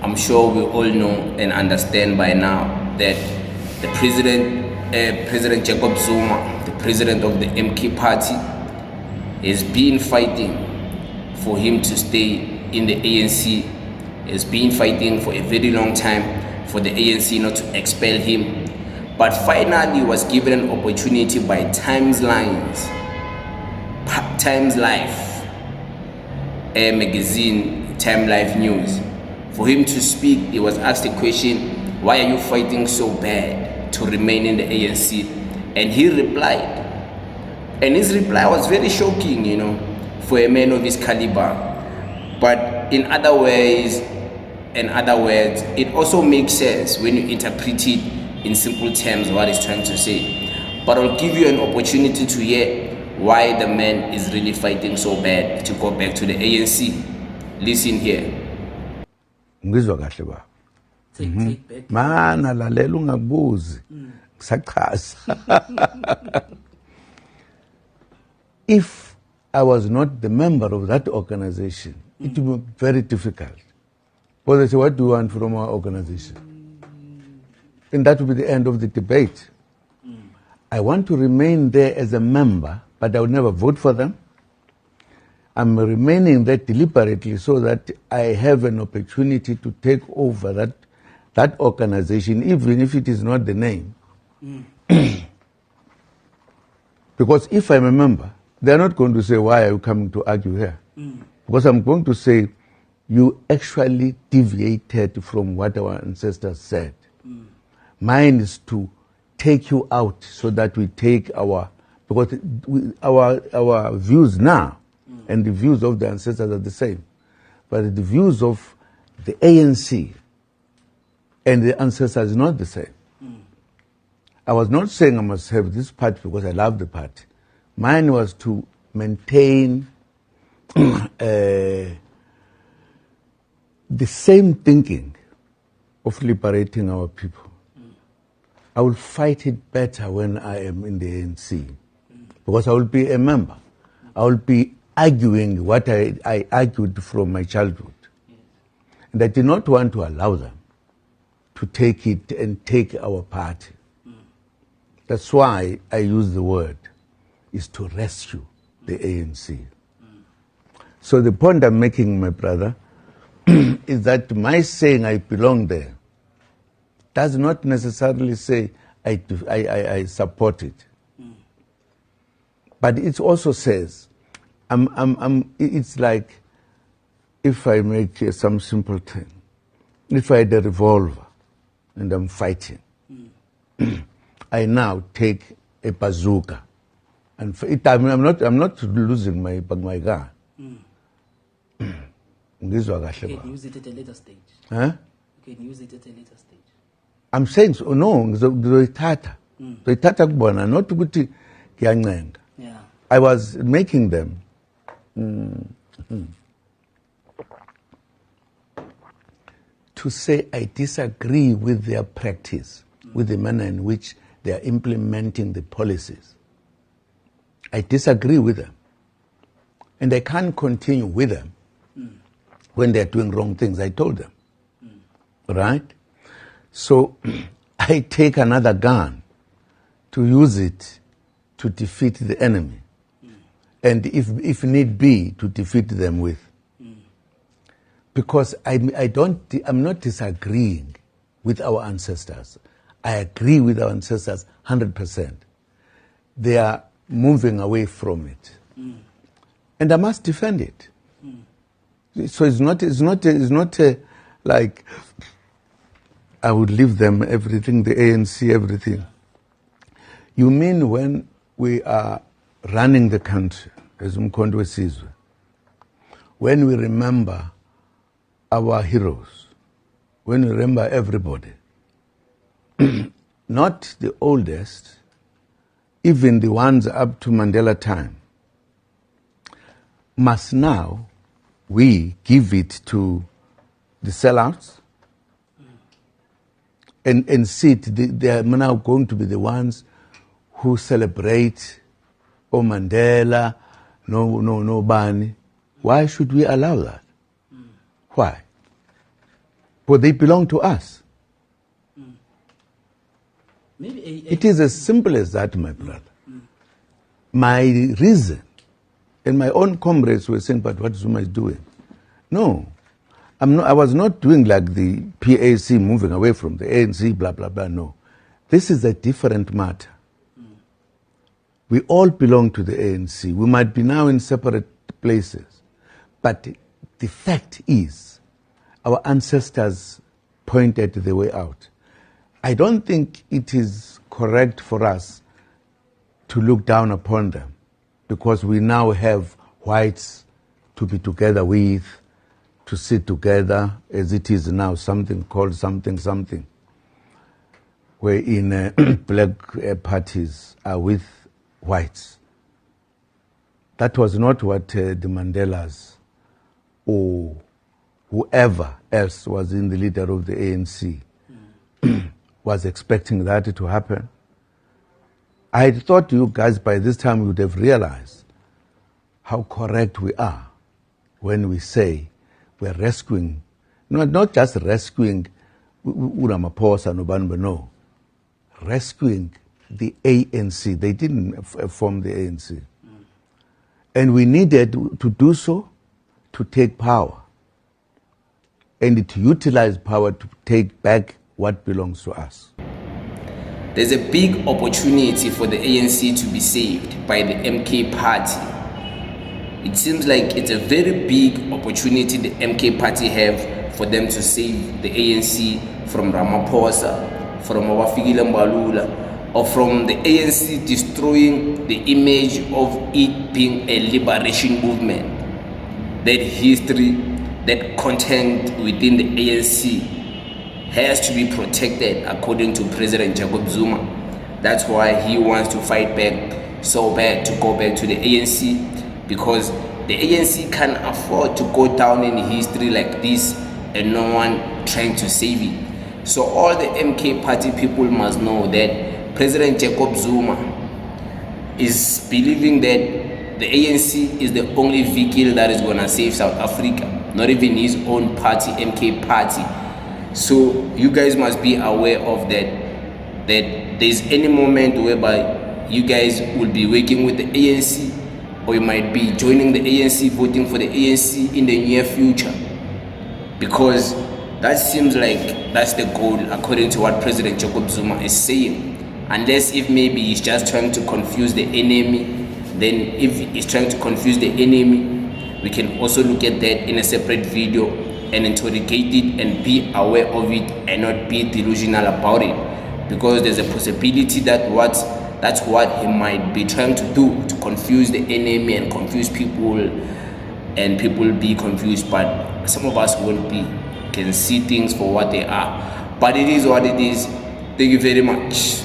I'm sure we all know and understand by now that the President Jacob Zuma, the president of the MK party, has been fighting for him to stay in the ANC, has been fighting for a very long time for the ANC not to expel him, but finally was given an opportunity by Times Life, a magazine, Time Life News, for him to speak. He was asked a question, why are you fighting so bad to remain in the ANC? And he replied, and his reply was very shocking, you know, for a man of his caliber. But in other ways, it also makes sense when you interpret it in simple terms what he's trying to say. But I'll give you an opportunity to hear why the man is really fighting so bad to go back to the ANC. Listen here. Ngizwa kahle ba. Mana lalela ungabuzi. Kusaqhasa. If I was not the member of that organization, it would be very difficult. But they say, what do you want from our organization? And that would be the end of the debate. I want to remain there as a member, but I will never vote for them. I'm remaining there deliberately so that I have an opportunity to take over that organization, even if it is not the name. Because if I'm a member, they're not going to say, why are you coming to argue here? Because I'm going to say, you actually deviated from what our ancestors said. Mine is to take you out so that we take because our views now and the views of the ancestors are the same. But the views of the ANC and the ancestors is not the same. I was not saying I must have this party because I love the party. Mine was to maintain the same thinking of liberating our people. I will fight it better when I am in the ANC because I will be a member. I will be arguing what I argued from my childhood. And I did not want to allow them to take it and take our party. That's why I use the word, is to rescue the ANC. So the point I'm making, my brother, is that my saying I belong there does not necessarily say I support it. But it also says, it's like if I make some simple thing, if I had a revolver and I'm fighting, I now take a bazooka, and I'm not losing my gun. You can use it at a later stage. Huh? You can use it at a later stage. I'm saying so, no, not ukuthi kiyancenga. Yeah. I was making them to say I disagree with their practice, with the manner in which they are implementing the policies. I disagree with them. And I can't continue with them when they're doing wrong things. I told them. Right? So I take another gun to use it to defeat the enemy. And if need be, to defeat them with. Because I'm not disagreeing with our ancestors. I agree with our ancestors 100%. They are moving away from it. And I must defend it. So it's not like I would leave them everything, the ANC, everything. You mean when we are running the country, as Umkhonto wesizwe, when we remember our heroes, when we remember everybody, not the oldest, even the ones up to Mandela time, must now we give it to the sellouts and see they are now going to be the ones who celebrate Mandela, no Bani. Why should we allow that? Why? but they belong to us. Maybe It is as simple as that, my brother. My reason, and my own comrades were saying, but what Zuma is doing? No, I was not doing like the PAC moving away from the ANC, blah, blah, blah, no. This is a different matter. We all belong to the ANC. We might be now in separate places, but the fact is, our ancestors pointed the way out. I don't think it is correct for us to look down upon them because we now have whites to be together with, to sit together as it is now, something called something, wherein black parties are with whites. That was not what the Mandelas or whoever else was in the leader of the ANC was expecting that to happen. I thought you guys by this time would have realized how correct we are when we say we're rescuing, not just rescuing Ramaphosa, no, rescuing the ANC. They didn't form the ANC. And we needed to do so to take power and to utilize power to take back what belongs to us. There's a big opportunity for the ANC to be saved by the MK party. It seems like it's a very big opportunity the MK party have for them to save the ANC from Ramaphosa, from Obafikile Mbalula, or from the ANC destroying the image of it being a liberation movement. That history, that content within the ANC has to be protected according to President Jacob Zuma. That's why he wants to fight back so bad to go back to the ANC, because the ANC can't afford to go down in history like this and no one trying to save it. So all the MK party people must know that President Jacob Zuma is believing that the ANC is the only vehicle that is going to save South Africa, not even his own party, MK party. So you guys must be aware of that there's any moment whereby you guys will be working with the ANC, or you might be joining the ANC, voting for the ANC in the near future, because that seems like that's the goal according to what President Jacob Zuma is saying. Unless if maybe he's just trying to confuse the enemy, then if he's trying to confuse the enemy, we can also look at that in a separate video and interrogate it and be aware of it and not be delusional about it, because there's a possibility that that's what he might be trying to do, to confuse the enemy and confuse people, and people be confused, but some of us won't be, can see things for what they are. But it is what it is. Thank you very much.